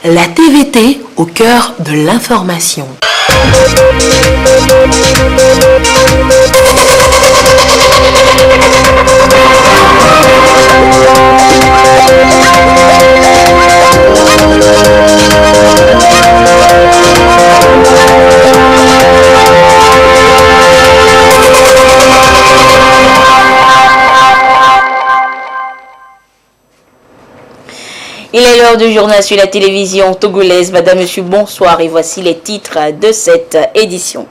La TVT au cœur de l'information. Il est l'heure du journal sur la télévision togolaise. Madame, monsieur, bonsoir et voici les titres de cette édition.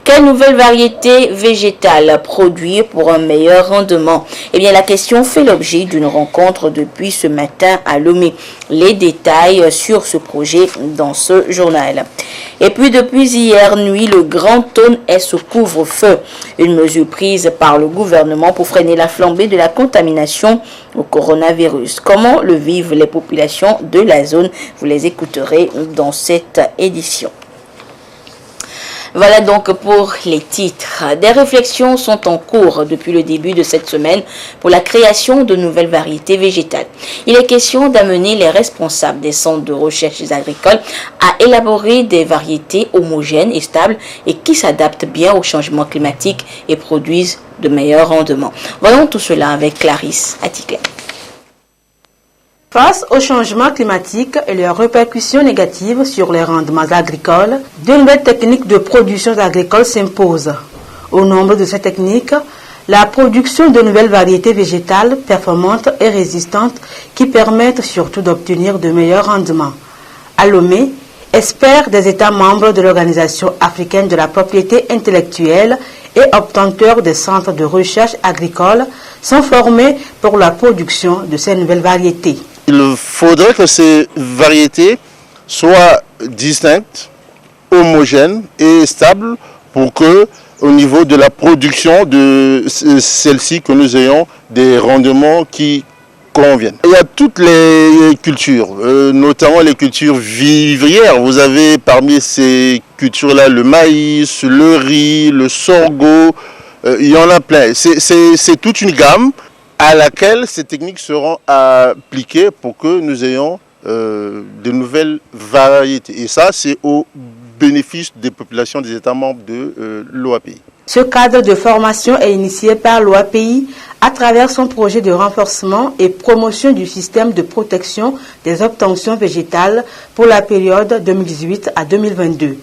Quelle nouvelle variété végétale produire pour un meilleur rendement? Eh bien, la question fait l'objet d'une rencontre depuis ce matin à Lomé. Les détails sur ce projet dans ce journal. Et puis, depuis hier nuit, le Grand Thône est sous couvre-feu. Une mesure prise par le gouvernement pour freiner la flambée de la contamination au coronavirus. Comment le vivent les populations de la zone? Vous les écouterez dans cette édition. Voilà donc pour les titres. Des réflexions sont en cours depuis le début de cette semaine pour la création de nouvelles variétés végétales. Il est question d'amener les responsables des centres de recherche agricoles à élaborer des variétés homogènes et stables et qui s'adaptent bien au changement climatique et produisent de meilleurs rendements. Voyons tout cela avec Clarisse Atikler. Face au changement climatique et leurs répercussions négatives sur les rendements agricoles, de nouvelles techniques de production agricole s'imposent. Au nombre de ces techniques, la production de nouvelles variétés végétales performantes et résistantes qui permettent surtout d'obtenir de meilleurs rendements. À Lomé, experts des États membres de l'Organisation africaine de la propriété intellectuelle et obtenteurs des centres de recherche agricole sont formés pour la production de ces nouvelles variétés. Il faudrait que ces variétés soient distinctes, homogènes et stables pour que, au niveau de la production de celles-ci, que nous ayons des rendements qui conviennent. Il y a toutes les cultures, notamment les cultures vivrières. Vous avez parmi ces cultures-là le maïs, le riz, le sorgho, il y en a plein. C'est toute une gamme à laquelle ces techniques seront appliquées pour que nous ayons de nouvelles variétés. Et ça, c'est au bénéfice des populations des États membres de l'OAPI. Ce cadre de formation est initié par l'OAPI à travers son projet de renforcement et promotion du système de protection des obtentions végétales pour la période 2018 à 2022.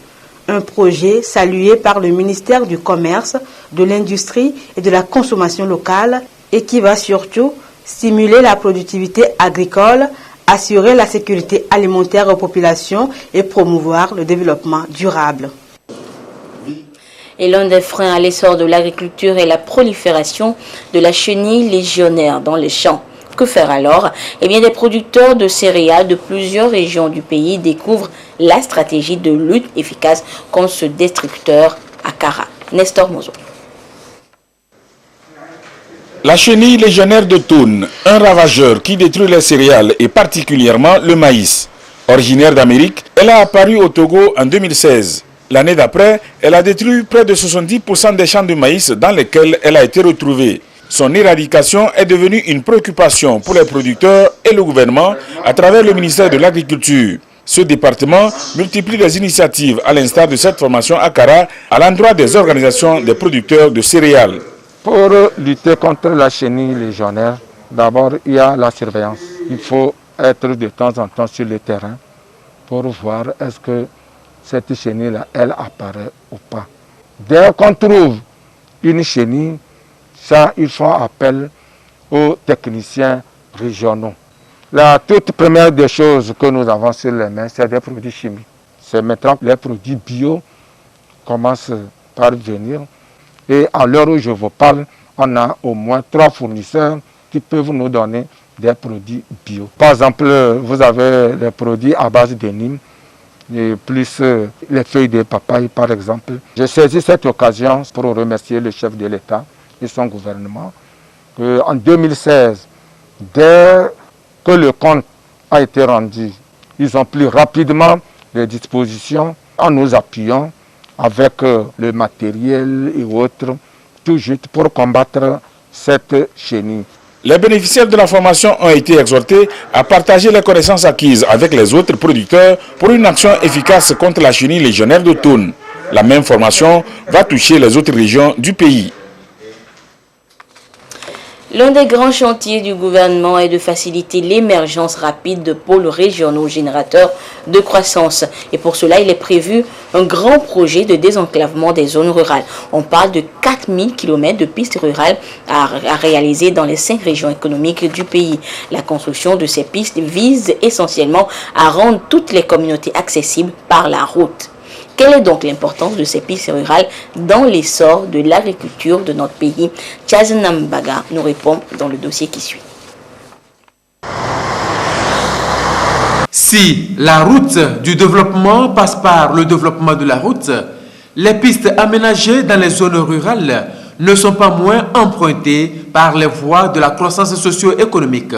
Un projet salué par le ministère du Commerce, de l'Industrie et de la Consommation locale et qui va surtout stimuler la productivité agricole, assurer la sécurité alimentaire aux populations et promouvoir le développement durable. Et l'un des freins à l'essor de l'agriculture est la prolifération de la chenille légionnaire dans les champs. Que faire alors? Eh bien, des producteurs de céréales de plusieurs régions du pays découvrent la stratégie de lutte efficace contre ce destructeur à Kara. Nestor Mozo. La chenille légionnaire de Thône, un ravageur qui détruit les céréales et particulièrement le maïs. Originaire d'Amérique, elle a apparu au Togo en 2016. L'année d'après, elle a détruit près de 70% des champs de maïs dans lesquels elle a été retrouvée. Son éradication est devenue une préoccupation pour les producteurs et le gouvernement à travers le ministère de l'Agriculture. Ce département multiplie les initiatives à l'instar de cette formation à Kara à l'endroit des organisations des producteurs de céréales. Pour lutter contre la chenille légionnaire, d'abord il y a la surveillance. Il faut être de temps en temps sur le terrain pour voir est-ce que cette chenille-là, elle apparaît ou pas. Dès qu'on trouve une chenille, ça, ils font appel aux techniciens régionaux. La toute première des choses que nous avons sur les mains, c'est des produits chimiques. C'est maintenant que les produits bio commencent par venir. Et à l'heure où je vous parle, on a au moins 3 fournisseurs qui peuvent nous donner des produits bio. Par exemple, vous avez les produits à base de Nîmes, et plus les feuilles de papaye par exemple. Je saisis cette occasion pour remercier le chef de l'État et son gouvernement. En 2016, dès que le compte a été rendu, ils ont pris rapidement les dispositions en nous appuyant avec le matériel et autres, tout juste pour combattre cette chenille. Les bénéficiaires de la formation ont été exhortés à partager les connaissances acquises avec les autres producteurs pour une action efficace contre la chenille légionnaire d'automne. La même formation va toucher les autres régions du pays. L'un des grands chantiers du gouvernement est de faciliter l'émergence rapide de pôles régionaux générateurs de croissance. Et pour cela, il est prévu un grand projet de désenclavement des zones rurales. On parle de 4000 km de pistes rurales à réaliser dans les 5 régions économiques du pays. La construction de ces pistes vise essentiellement à rendre toutes les communautés accessibles par la route. Quelle est donc l'importance de ces pistes rurales dans l'essor de l'agriculture de notre pays? Chazenambaga nous répond dans le dossier qui suit. Si la route du développement passe par le développement de la route, les pistes aménagées dans les zones rurales ne sont pas moins empruntées par les voies de la croissance socio-économique.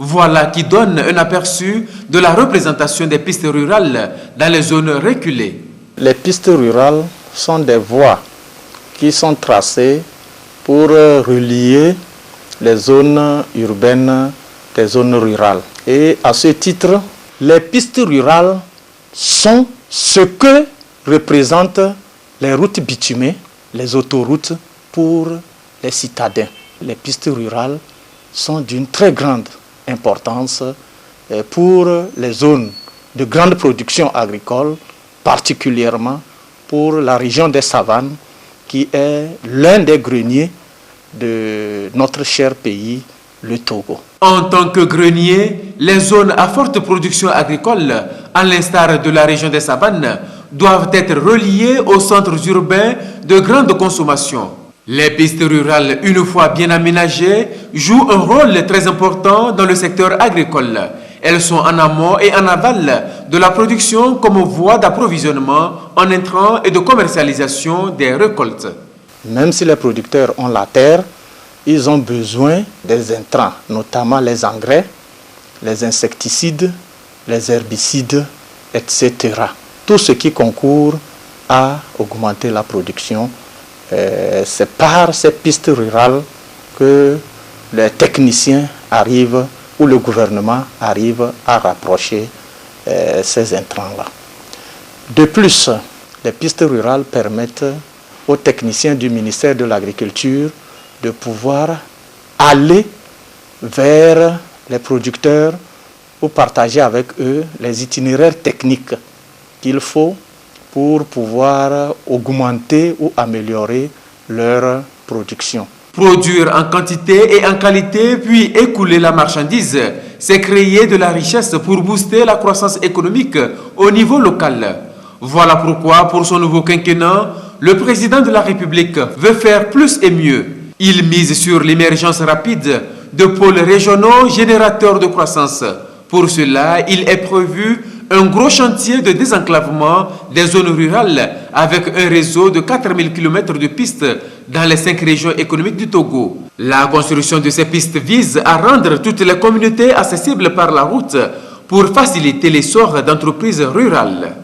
Voilà qui donne un aperçu de la représentation des pistes rurales dans les zones reculées. Les pistes rurales sont des voies qui sont tracées pour relier les zones urbaines des zones rurales. Et à ce titre, les pistes rurales sont ce que représentent les routes bitumées, les autoroutes pour les citadins. Les pistes rurales sont d'une très grande importance pour les zones de grande production agricole, particulièrement pour la région des savanes, qui est l'un des greniers de notre cher pays, le Togo. En tant que grenier, les zones à forte production agricole, à l'instar de la région des savanes, doivent être reliées aux centres urbains de grande consommation. Les pistes rurales, une fois bien aménagées, jouent un rôle très important dans le secteur agricole. Elles sont en amont et en aval de la production comme voie d'approvisionnement en intrants et de commercialisation des récoltes. Même si les producteurs ont la terre, ils ont besoin des intrants, notamment les engrais, les insecticides, les herbicides, etc. Tout ce qui concourt à augmenter la production, c'est par ces pistes rurales que les techniciens arrivent où le gouvernement arrive à rapprocher ces intrants-là. De plus, les pistes rurales permettent aux techniciens du ministère de l'Agriculture de pouvoir aller vers les producteurs pour partager avec eux les itinéraires techniques qu'il faut pour pouvoir augmenter ou améliorer leur production. Produire en quantité et en qualité, puis écouler la marchandise, c'est créer de la richesse pour booster la croissance économique au niveau local. Voilà pourquoi, pour son nouveau quinquennat, le président de la République veut faire plus et mieux. Il mise sur l'émergence rapide de pôles régionaux générateurs de croissance. Pour cela, il est prévu un gros chantier de désenclavement des zones rurales avec un réseau de 4000 km de pistes dans les 5 régions économiques du Togo. La construction de ces pistes vise à rendre toutes les communautés accessibles par la route pour faciliter l'essor d'entreprises rurales.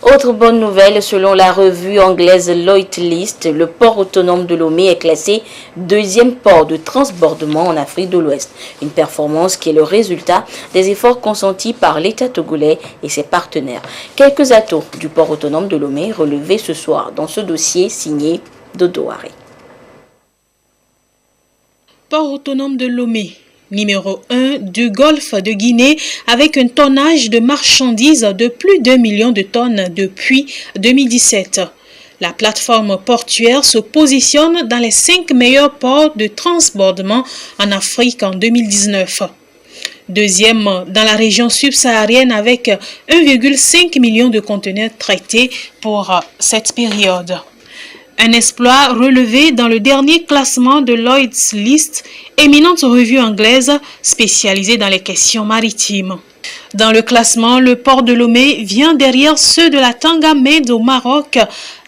Autre bonne nouvelle, selon la revue anglaise Lloyd's List, le port autonome de Lomé est classé 2e port de transbordement en Afrique de l'Ouest. Une performance qui est le résultat des efforts consentis par l'État togolais et ses partenaires. Quelques atouts du port autonome de Lomé relevés ce soir dans ce dossier signé Dodo Haré. Port autonome de Lomé. Numéro 1 du golfe de Guinée avec un tonnage de marchandises de plus d'1 million de tonnes depuis 2017. La plateforme portuaire se positionne dans les 5 meilleurs ports de transbordement en Afrique en 2019. Deuxième dans la région subsaharienne avec 1,5 million de conteneurs traités pour cette période. Un exploit relevé dans le dernier classement de Lloyd's List, éminente revue anglaise spécialisée dans les questions maritimes. Dans le classement, le port de Lomé vient derrière ceux de la Tanga Med au Maroc,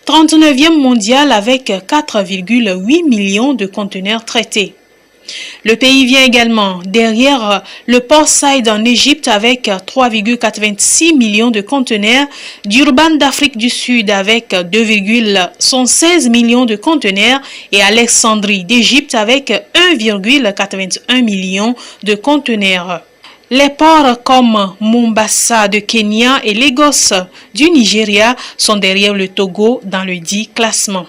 39e mondial avec 4,8 millions de conteneurs traités. Le pays vient également derrière le port Saïd en Égypte avec 3,86 millions de conteneurs, Durban d'Afrique du Sud avec 2,16 millions de conteneurs et Alexandrie d'Égypte avec 1,81 million de conteneurs. Les ports comme Mombasa de Kenya et Lagos du Nigeria sont derrière le Togo dans le dit classement.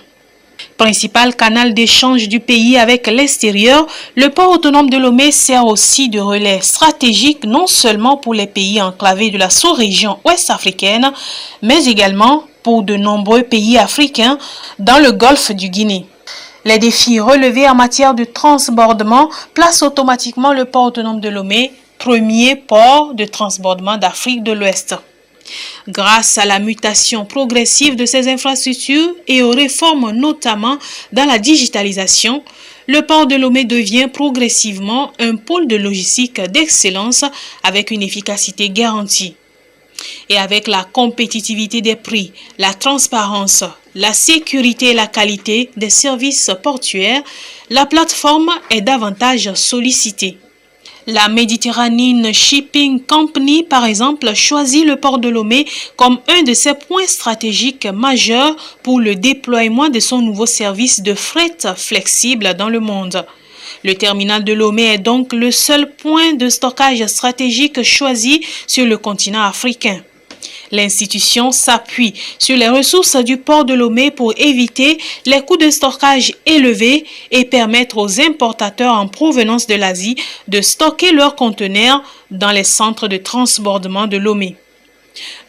Principal canal d'échange du pays avec l'extérieur, le port autonome de Lomé sert aussi de relais stratégique non seulement pour les pays enclavés de la sous-région ouest-africaine, mais également pour de nombreux pays africains dans le golfe du Guinée. Les défis relevés en matière de transbordement placent automatiquement le port autonome de Lomé, premier port de transbordement d'Afrique de l'Ouest. Grâce à la mutation progressive de ces infrastructures et aux réformes notamment dans la digitalisation, le port de Lomé devient progressivement un pôle de logistique d'excellence avec une efficacité garantie. Et avec la compétitivité des prix, la transparence, la sécurité et la qualité des services portuaires, la plateforme est davantage sollicitée. La Mediterranean Shipping Company, par exemple, choisit le port de Lomé comme un de ses points stratégiques majeurs pour le déploiement de son nouveau service de fret flexible dans le monde. Le terminal de Lomé est donc le seul point de stockage stratégique choisi sur le continent africain. L'institution s'appuie sur les ressources du port de Lomé pour éviter les coûts de stockage élevés et permettre aux importateurs en provenance de l'Asie de stocker leurs conteneurs dans les centres de transbordement de Lomé.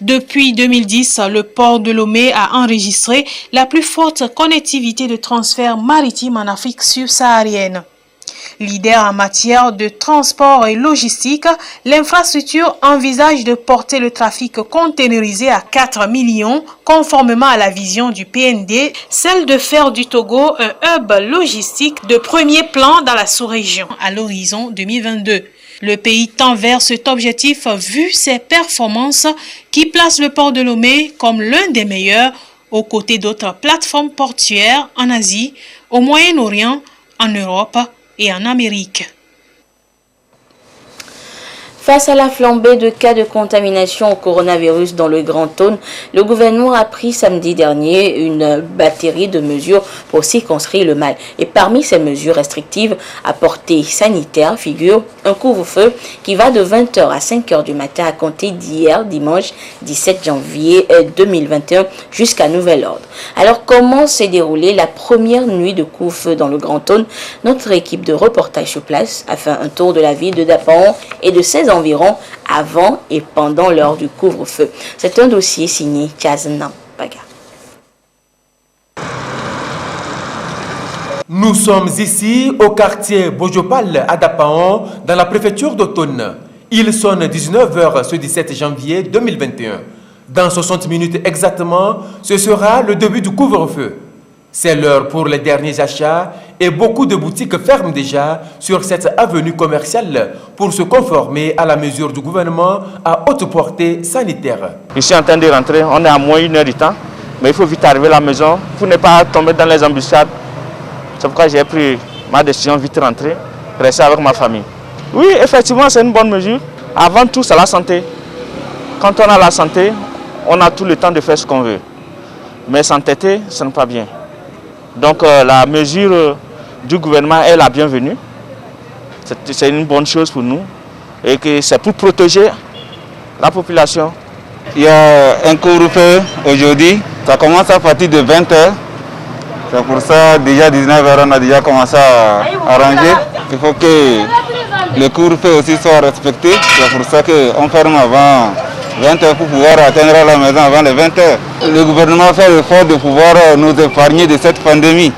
Depuis 2010, le port de Lomé a enregistré la plus forte connectivité de transfert maritime en Afrique subsaharienne. Leader en matière de transport et logistique, l'infrastructure envisage de porter le trafic containerisé à 4 millions, conformément à la vision du PND, celle de faire du Togo un hub logistique de premier plan dans la sous-région à l'horizon 2022. Le pays tend vers cet objectif vu ses performances qui placent le port de Lomé comme l'un des meilleurs aux côtés d'autres plateformes portuaires en Asie, au Moyen-Orient, en Europe et en Amérique. Face à la flambée de cas de contamination au coronavirus dans le Grand Thône, le gouvernement a pris samedi dernier une batterie de mesures pour circonscrire le mal. Et parmi ces mesures restrictives à portée sanitaire figure un couvre-feu qui va de 20h à 5h du matin à compter d'hier, dimanche 17 janvier 2021, jusqu'à nouvel ordre. Alors, comment s'est déroulée la première nuit de couvre-feu dans le Grand Thône? Notre équipe de reportage sur place a fait un tour de la ville de Dapaon et de ses environ avant et pendant l'heure du couvre-feu. C'est un dossier signé Chaznan Paga. Nous sommes ici au quartier Bojopal à Dapaon, dans la préfecture d'Automne. Il sonne 19h ce 17 janvier 2021. Dans 60 minutes exactement, ce sera le début du couvre-feu. C'est l'heure pour les derniers achats et beaucoup de boutiques ferment déjà sur cette avenue commerciale pour se conformer à la mesure du gouvernement à haute portée sanitaire. Je suis en train de rentrer, on est à moins une heure du temps, mais il faut vite arriver à la maison pour ne pas tomber dans les embuscades. C'est pourquoi j'ai pris ma décision, vite rentrer, rester avec ma famille. Oui, effectivement, c'est une bonne mesure. Avant tout, c'est la santé. Quand on a la santé, on a tout le temps de faire ce qu'on veut. Mais s'entêter, ce n'est pas bien. Donc la mesure du gouvernement est la bienvenue. C'est une bonne chose pour nous et que c'est pour protéger la population. Il y a un couvre-feu aujourd'hui, ça commence à partir de 20h. C'est pour ça, déjà 19h, on a déjà commencé à arranger. Il faut que le couvre-feu aussi soit respecté. C'est pour ça qu'on ferme avant 20h pour pouvoir atteindre la maison avant les 20h. Le gouvernement fait l'effort de pouvoir nous épargner de cette pandémie.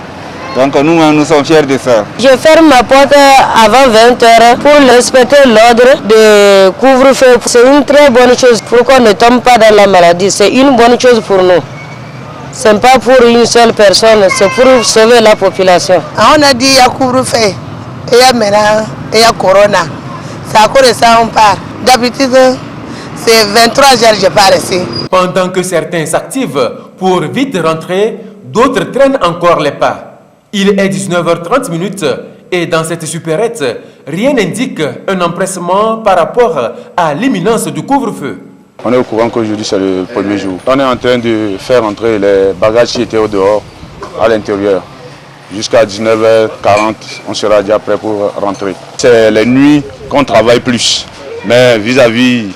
Donc nous sommes fiers de ça. Je ferme ma porte avant 20h pour respecter l'ordre de couvre-feu. C'est une très bonne chose pour qu'on ne tombe pas dans la maladie. C'est une bonne chose pour nous. Ce n'est pas pour une seule personne, c'est pour sauver la population. On a dit qu'il y a couvre-feu, et il y a maintenant, il y a corona. C'est à cause de ça on part. D'habitude, c'est 23h je pars ici. Pendant que certains s'activent pour vite rentrer, d'autres traînent encore les pas. Il est 19h30 Et dans cette supérette, rien n'indique un empressement par rapport à l'imminence du couvre-feu. On est au courant qu'aujourd'hui c'est le premier jour. On est en train de faire entrer les bagages qui étaient au dehors à l'intérieur. Jusqu'à 19h40, on sera déjà prêt pour rentrer. C'est les nuits qu'on travaille plus. Mais vis-à-vis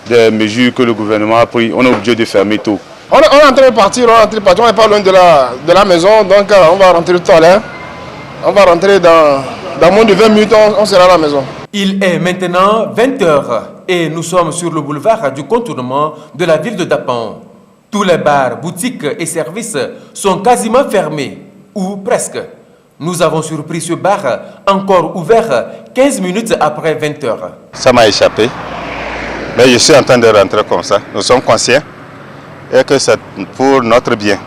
des mesures que le gouvernement a prises, on est obligé de fermer tout. On est en train de partir, on n'est pas loin de la maison, donc on va rentrer tout à l'heure. On va rentrer dans moins de 20 minutes, on sera à la maison. Il est maintenant 20h et nous sommes sur le boulevard du contournement de la ville de Dapan. Tous les bars, boutiques et services sont quasiment fermés, ou presque. Nous avons surpris ce bar encore ouvert 15 minutes après 20h. Ça m'a échappé, mais je suis en train de rentrer comme ça. Nous sommes conscients et que c'est pour notre bien.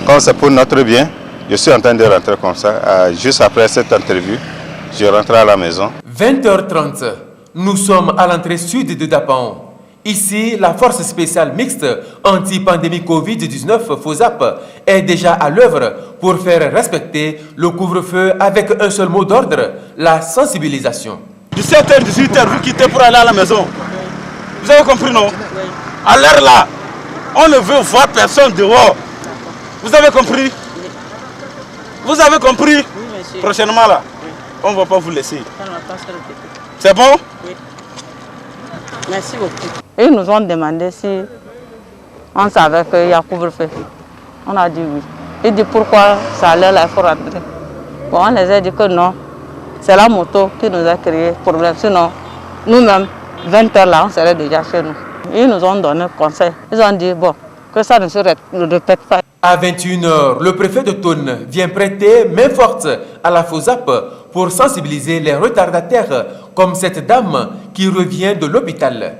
Quand c'est pour notre bien, je suis en train de rentrer comme ça. Juste après cette interview, je rentre à la maison. 20h30, nous sommes à l'entrée sud de Dapan. Ici, la force spéciale mixte anti-pandémie Covid-19 FOSAP est déjà à l'œuvre pour faire respecter le couvre-feu avec un seul mot d'ordre, la sensibilisation. 17h, 18h, vous quittez pour aller à la maison. Vous avez compris, non? À l'heure là, on ne veut voir personne dehors. Vous avez compris? Vous avez compris? Oui, prochainement là, on ne va pas vous laisser. C'est bon? Oui. Merci beaucoup. Ils nous ont demandé si on savait qu'il y a couvre-feu. On a dit oui. Ils disent pourquoi ça a l'air là, il faut rentrer. Bon, on les a dit que non. C'est la moto qui nous a créé problème. Sinon, nous-mêmes, 20h là, on serait déjà chez nous. Ils nous ont donné conseil. Ils ont dit bon, que ça ne se répète pas. À 21h, le préfet de Thônes vient prêter main forte à la FOSAP pour sensibiliser les retardataires comme cette dame qui revient de l'hôpital.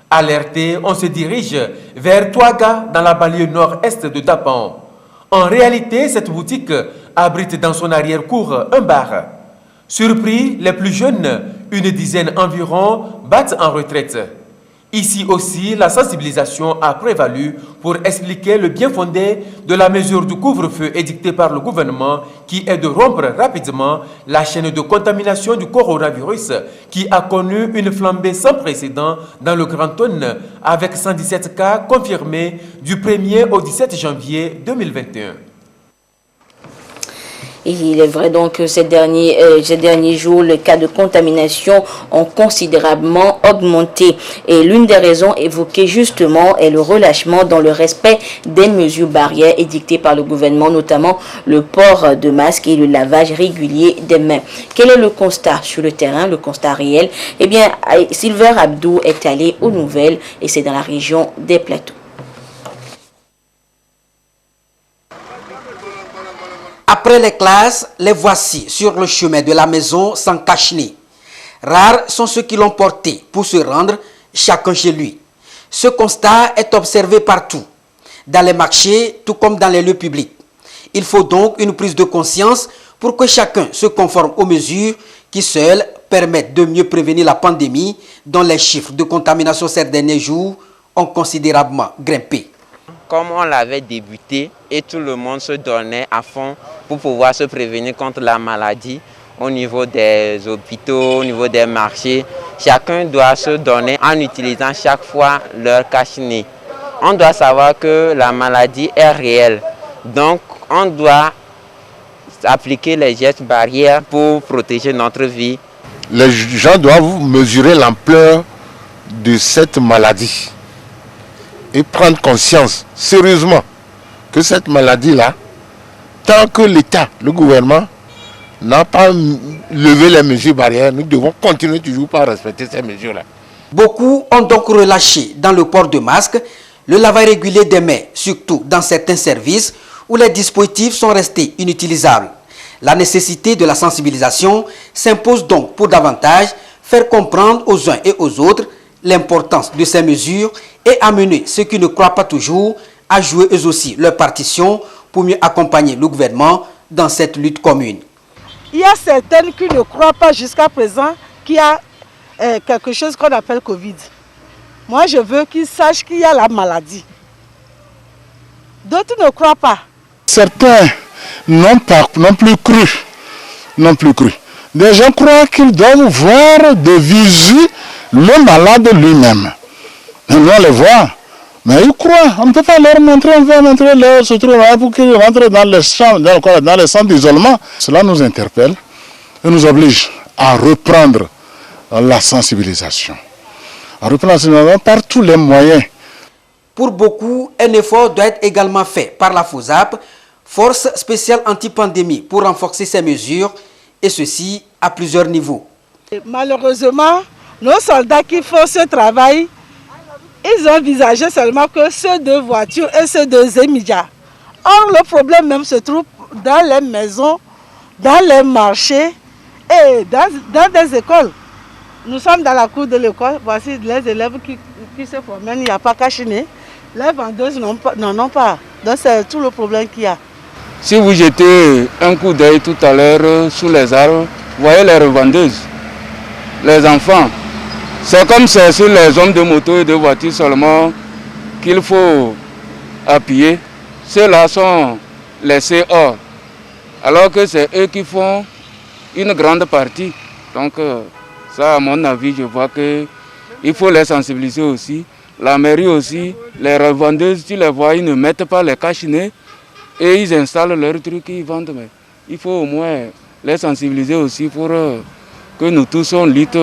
Alerté, on se dirige vers Touaga dans la banlieue nord-est de Dapan. En réalité, cette boutique abrite dans son arrière-cour un bar. Surpris, les plus jeunes, une dizaine environ, battent en retraite. Ici aussi, la sensibilisation a prévalu pour expliquer le bien fondé de la mesure du couvre-feu édictée par le gouvernement qui est de rompre rapidement la chaîne de contamination du coronavirus qui a connu une flambée sans précédent dans le Grand Thônes avec 117 cas confirmés du 1er au 17 janvier 2021. Et il est vrai donc que ces derniers jours, les cas de contamination ont considérablement augmenté. Et l'une des raisons évoquées justement est le relâchement dans le respect des mesures barrières édictées par le gouvernement, notamment le port de masque et le lavage régulier des mains. Quel est le constat sur le terrain, le constat réel? Eh bien, Silver Abdou est allé aux nouvelles et c'est dans la région des Plateaux. Après les classes, les voici sur le chemin de la maison sans cache-nez. Rares sont ceux qui l'ont porté pour se rendre chacun chez lui. Ce constat est observé partout, dans les marchés tout comme dans les lieux publics. Il faut donc une prise de conscience pour que chacun se conforme aux mesures qui seules permettent de mieux prévenir la pandémie dont les chiffres de contamination ces derniers jours ont considérablement grimpé. Comme on l'avait débuté et tout le monde se donnait à fond pour pouvoir se prévenir contre la maladie au niveau des hôpitaux, au niveau des marchés. Chacun doit se donner en utilisant chaque fois leur cache-nez. On doit savoir que la maladie est réelle. Donc on doit appliquer les gestes barrières pour protéger notre vie. Les gens doivent mesurer l'ampleur de cette maladie et prendre conscience sérieusement que cette maladie-là, tant que l'État, le gouvernement, n'a pas levé les mesures barrières, nous devons continuer toujours par respecter ces mesures-là. Beaucoup ont donc relâché dans le port de masque, le lavage régulier des mains, surtout dans certains services où les dispositifs sont restés inutilisables. La nécessité de la sensibilisation s'impose donc pour davantage faire comprendre aux uns et aux autres l'importance de ces mesures et amener ceux qui ne croient pas toujours à jouer eux aussi leur partition pour mieux accompagner le gouvernement dans cette lutte commune. Il y a certaines qui ne croient pas jusqu'à présent qu'il y a quelque chose qu'on appelle Covid. Moi, je veux qu'ils sachent qu'il y a la maladie. D'autres ne croient pas. Certains n'ont plus cru n'ont plus cru. Des gens croient qu'ils doivent voir de visu le malade lui-même. Et nous on les voit, mais ils croient. On ne peut pas leur montrer, on va montrer leur se trouve pour qu'ils rentrent dans les centres d'isolement. Cela nous interpelle et nous oblige à reprendre la sensibilisation. À reprendre la sensibilisation par tous les moyens. Pour beaucoup, un effort doit être également fait par la FOSAP, Force spéciale anti-pandémie, pour renforcer ces mesures, et ceci à plusieurs niveaux. Malheureusement, nos soldats qui font ce travail, ils ont envisagé seulement que ceux de voitures et ceux de Zémidia. Or, le problème même se trouve dans les maisons, dans les marchés et dans des écoles. Nous sommes dans la cour de l'école, voici les élèves qui se promènent, il n'y a pas qu'à chiner. Les vendeuses n'en ont pas. Donc c'est tout le problème qu'il y a. Si vous jetez un coup d'œil tout à l'heure sous les arbres, vous voyez les revendeuses, les enfants. C'est comme c'est sur les hommes de moto et de voiture seulement qu'il faut appuyer. Ceux-là sont laissés hors. Alors que c'est eux qui font une grande partie. Donc ça, à mon avis, je vois qu'il faut les sensibiliser aussi. La mairie aussi, les revendeuses, tu les vois, ils ne mettent pas les cache-nez et ils installent leurs trucs, ils vendent. Mais il faut au moins les sensibiliser aussi pour que nous tous on lutte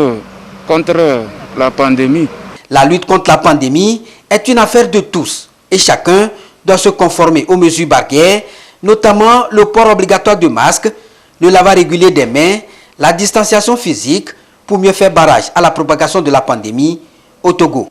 contre la pandémie. La lutte contre la pandémie est une affaire de tous et chacun doit se conformer aux mesures barrières, notamment le port obligatoire de masques, le lavage régulier des mains, la distanciation physique pour mieux faire barrage à la propagation de la pandémie au Togo.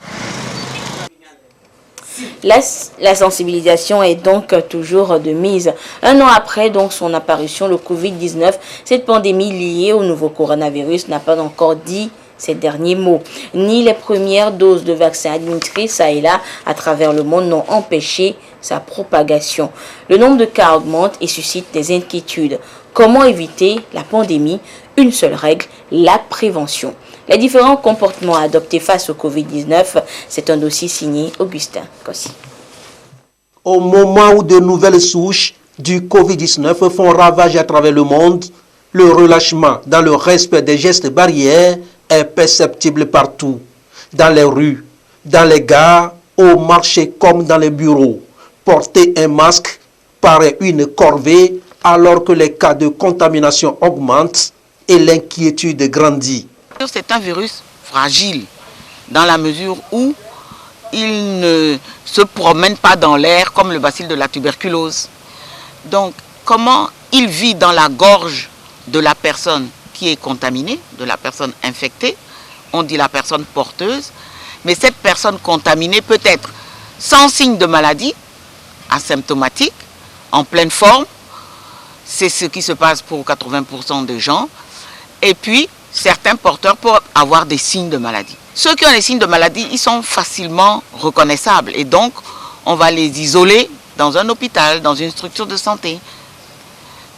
La sensibilisation est donc toujours de mise. Un an après donc son apparition, le Covid-19, cette pandémie liée au nouveau coronavirus n'a pas encore dit ces derniers mots. Ni les premières doses de vaccins administrées ça et là à travers le monde n'ont empêché sa propagation. Le nombre de cas augmente et suscite des inquiétudes. Comment éviter la pandémie? Une seule règle, la prévention. Les différents comportements adoptés face au Covid-19, c'est un dossier signé Augustin Kossi. Au moment où de nouvelles souches du Covid-19 font ravage à travers le monde, le relâchement dans le respect des gestes barrières est perceptible partout, dans les rues, dans les gares, au marché comme dans les bureaux. Porter un masque paraît une corvée alors que les cas de contamination augmentent et l'inquiétude grandit. C'est un virus fragile dans la mesure où il ne se promène pas dans l'air comme le bacille de la tuberculose. Donc, comment il vit dans la gorge de la personne qui est contaminée, de la personne infectée, on dit la personne porteuse, mais cette personne contaminée peut être sans signe de maladie, asymptomatique, en pleine forme, c'est ce qui se passe pour 80% des gens, et puis certains porteurs peuvent avoir des signes de maladie. Ceux qui ont des signes de maladie, ils sont facilement reconnaissables et donc on va les isoler dans un hôpital, dans une structure de santé.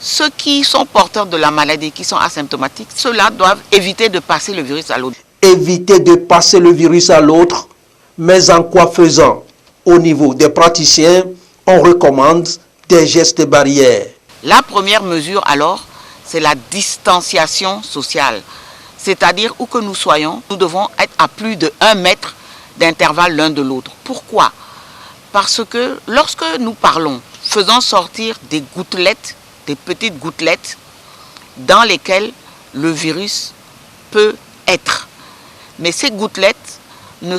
Ceux qui sont porteurs de la maladie, qui sont asymptomatiques, ceux-là doivent éviter de passer le virus à l'autre. Éviter de passer le virus à l'autre, mais en quoi faisant? Au niveau des praticiens, on recommande des gestes barrières. La première mesure alors, c'est la distanciation sociale. C'est-à-dire où que nous soyons, nous devons être à plus de 1 mètre d'intervalle l'un de l'autre. Pourquoi? Parce que lorsque nous parlons, faisons sortir des gouttelettes, des petites gouttelettes dans lesquelles le virus peut être. Mais ces gouttelettes ne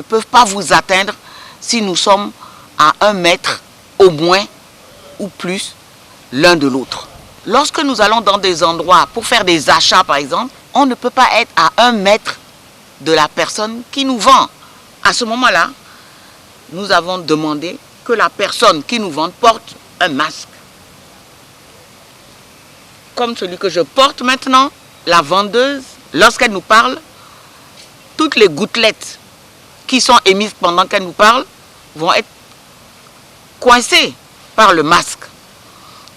peuvent pas vous atteindre si nous sommes à 1 mètre au moins ou plus l'un de l'autre. Lorsque nous allons dans des endroits pour faire des achats par exemple, on ne peut pas être à 1 mètre de la personne qui nous vend. À ce moment-là, nous avons demandé que la personne qui nous vend porte un masque. Comme celui que je porte maintenant, la vendeuse, lorsqu'elle nous parle, toutes les gouttelettes qui sont émises pendant qu'elle nous parle vont être coincées par le masque.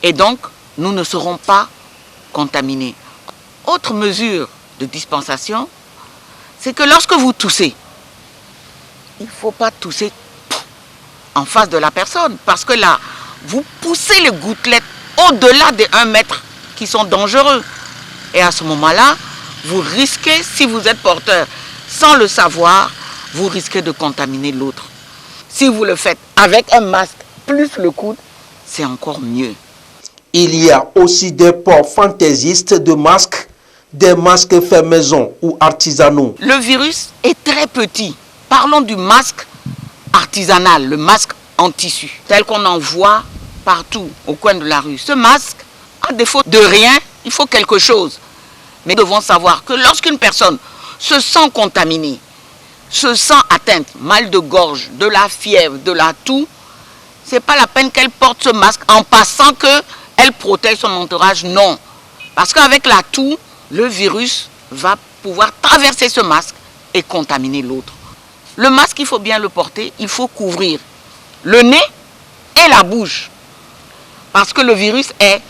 Et donc, nous ne serons pas contaminés. Autre mesure de dispensation, c'est que lorsque vous toussez, il ne faut pas tousser en face de la personne, parce que là, vous poussez les gouttelettes au-delà des 1 mètre qui sont dangereux. Et à ce moment-là, vous risquez, si vous êtes porteur sans le savoir, vous risquez de contaminer l'autre. Si vous le faites avec un masque plus le coude, c'est encore mieux. Il y a aussi des ports fantaisistes de masques, des masques faits maison ou artisanaux. Le virus est très petit. Parlons du masque artisanal, le masque en tissu, tel qu'on en voit partout au coin de la rue. Ce masque, à défaut de rien, il faut quelque chose. Mais nous devons savoir que lorsqu'une personne se sent contaminée, se sent atteinte, mal de gorge, de la fièvre, de la toux, ce n'est pas la peine qu'elle porte ce masque en pensant qu'elle protège son entourage. Non. Parce qu'avec la toux, le virus va pouvoir traverser ce masque et contaminer l'autre. Le masque, il faut bien le porter, il faut couvrir le nez et la bouche. Parce que le virus est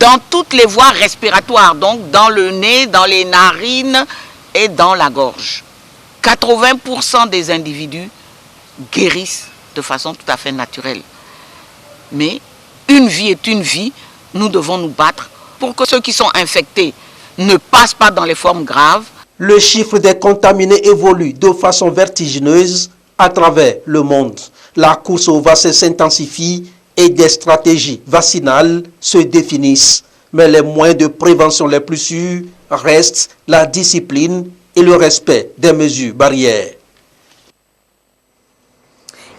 dans toutes les voies respiratoires, donc dans le nez, dans les narines et dans la gorge. 80% des individus guérissent de façon tout à fait naturelle. Mais une vie est une vie, nous devons nous battre pour que ceux qui sont infectés ne passent pas dans les formes graves. Le chiffre des contaminés évolue de façon vertigineuse à travers le monde. La course au vaccin s'intensifie et des stratégies vaccinales se définissent. Mais les moyens de prévention les plus sûrs restent la discipline et le respect des mesures barrières.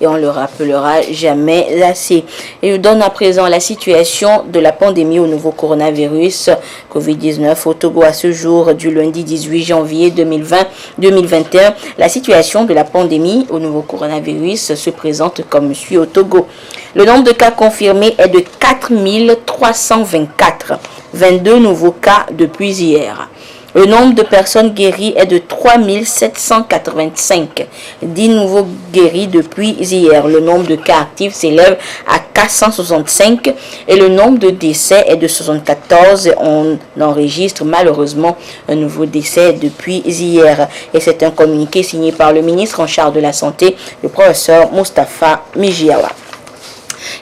Et on le rappellera jamais assez. Et je donne à présent la situation de la pandémie au nouveau coronavirus Covid-19 au Togo à ce jour du lundi 18 janvier 2020-2021. La situation de la pandémie au nouveau coronavirus se présente comme suit au Togo. Le nombre de cas confirmés est de 4324. 22 nouveaux cas depuis hier. Le nombre de personnes guéries est de 3785. 10 nouveaux guéris depuis hier. Le nombre de cas actifs s'élève à 465 et le nombre de décès est de 74. On enregistre malheureusement un nouveau décès depuis hier. Et c'est un communiqué signé par le ministre en charge de la Santé, le professeur Moustapha Mijiawa.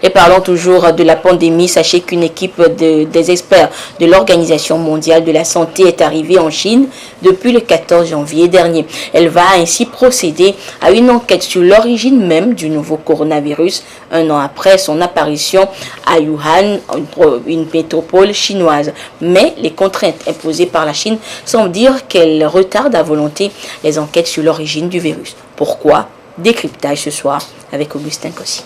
Et parlons toujours de la pandémie. Sachez qu'une équipe des experts de l'Organisation mondiale de la santé est arrivée en Chine depuis le 14 janvier dernier. Elle va ainsi procéder à une enquête sur l'origine même du nouveau coronavirus, un an après son apparition à Wuhan, une métropole chinoise. Mais les contraintes imposées par la Chine semblent dire qu'elle retarde à volonté les enquêtes sur l'origine du virus. Pourquoi? Décryptage ce soir avec Augustin Kossi.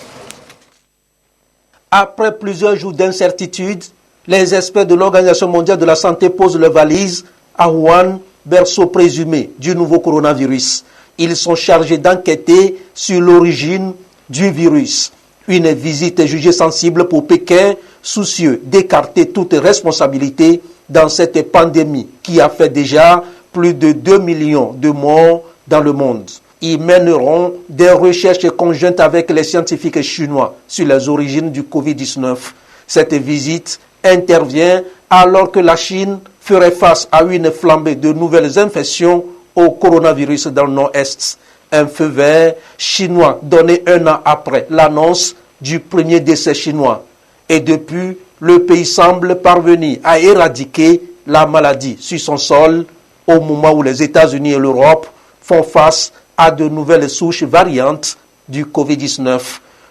Après plusieurs jours d'incertitude, les experts de l'Organisation mondiale de la santé posent leurs valises à Wuhan, berceau présumé du nouveau coronavirus. Ils sont chargés d'enquêter sur l'origine du virus. Une visite jugée sensible pour Pékin, soucieux d'écarter toute responsabilité dans cette pandémie qui a fait déjà plus de 2 millions de morts dans le monde. Ils mèneront des recherches conjointes avec les scientifiques chinois sur les origines du Covid-19. Cette visite intervient alors que la Chine ferait face à une flambée de nouvelles infections au coronavirus dans le nord-est. Un feu vert chinois donné un an après l'annonce du premier décès chinois. Et depuis, le pays semble parvenir à éradiquer la maladie sur son sol au moment où les États-Unis et l'Europe font face à de nouvelles souches variantes du Covid-19.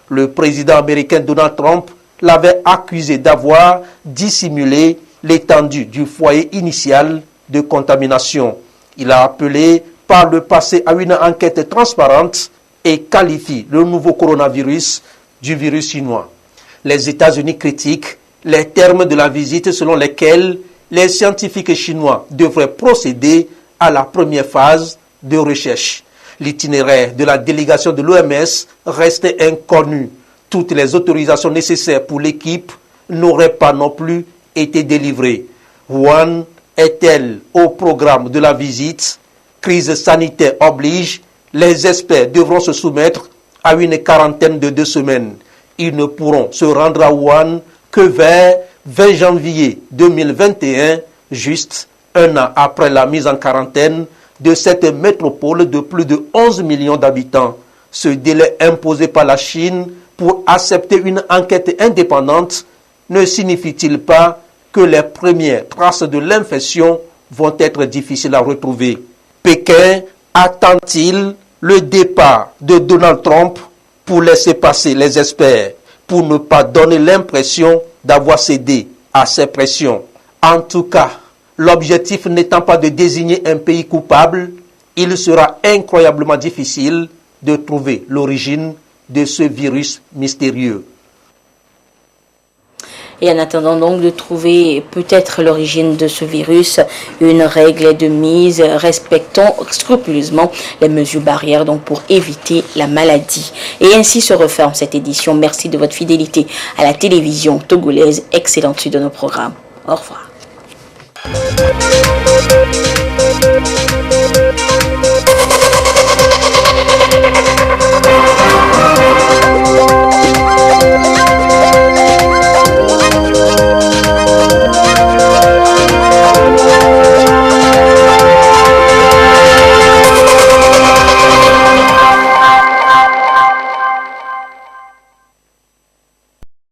Le président américain Donald Trump l'avait accusé d'avoir dissimulé l'étendue du foyer initial de contamination. Il a appelé par le passé à une enquête transparente et qualifie le nouveau coronavirus du virus chinois. Les États-Unis critiquent les termes de la visite selon lesquels les scientifiques chinois devraient procéder à la première phase de recherche. L'itinéraire de la délégation de l'OMS restait inconnu. Toutes les autorisations nécessaires pour l'équipe n'auraient pas non plus été délivrées. Wuhan est-elle au programme de la visite? Crise sanitaire oblige, les experts devront se soumettre à une quarantaine de 2 semaines. Ils ne pourront se rendre à Wuhan que vers 20 janvier 2021, juste un an après la mise en quarantaine de cette métropole de plus de 11 millions d'habitants. Ce délai imposé par la Chine pour accepter une enquête indépendante ne signifie-t-il pas que les premières traces de l'infection vont être difficiles à retrouver. Pékin attend-il le départ de Donald Trump pour laisser passer les experts, pour ne pas donner l'impression d'avoir cédé à ces pressions? En tout cas, l'objectif n'étant pas de désigner un pays coupable, il sera incroyablement difficile de trouver l'origine de ce virus mystérieux. Et en attendant donc de trouver peut-être l'origine de ce virus, une règle est de mise, respectons scrupuleusement les mesures barrières donc pour éviter la maladie. Et ainsi se referme cette édition. Merci de votre fidélité à la télévision togolaise. Excellente suite de nos programmes. Au revoir.